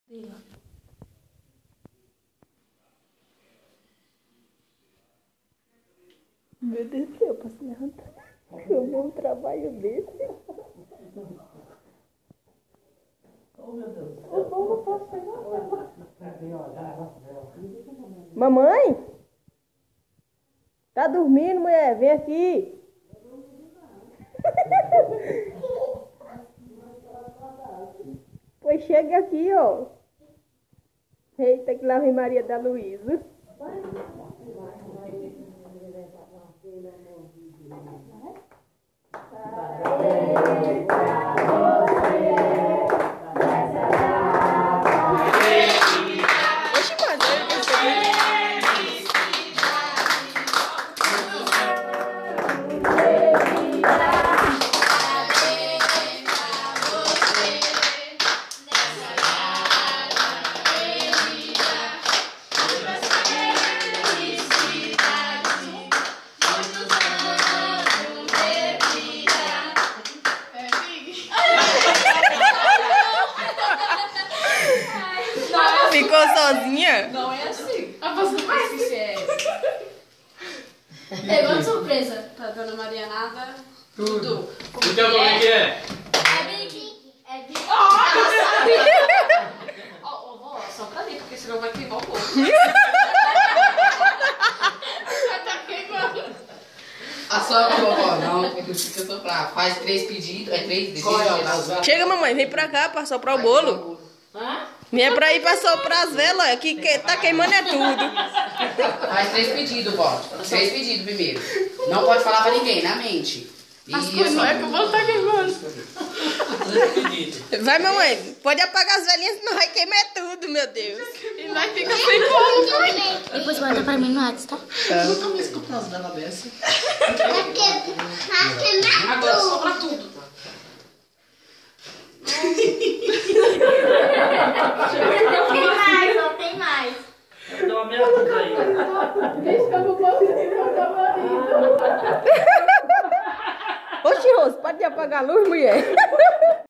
Diga. Meu Deus do céu, pra se levantar. Eu vou um trabalho desse. Oh, meu Deus. Eu não posso pegar. Mamãe? Tá dormindo, mulher? Vem aqui. Pois chega aqui, ó. Eita, que lá vem Maria da Luísa. Ficou sozinha? Não é assim. A você não vai assistir. Levando surpresa pra dona Maria Nada. Tudo. Então como é que é? É Big. É Big. Ó, vó, só pra mim, porque senão vai queimar o povo. Tá queimando. A sogra, vovó, não, fica soprar. Faz 3 pedidos, é 3 desejos. Chega, mamãe, vem pra cá pra soprar o bolo. Hã? Vem pra ir pra soprar as velas, aqui que tá queimando é tudo. Faz 3 pedidos, vó. 3 pedidos primeiro. Não pode falar pra ninguém, na mente. E Não é que o bolo tá queimando. 3 pedidos. Vai, mamãe, pode apagar as velhinhas, senão vai queimar tudo, meu Deus. E nós fica sem bolo. Depois manda pra mim no WhatsApp, tá? nunca mais comprar as velas dessa. Agora sopra tudo. Não tem mais. Dá uma meia dúzia aí. Oxi, Rose, pode apagar a luz, mulher?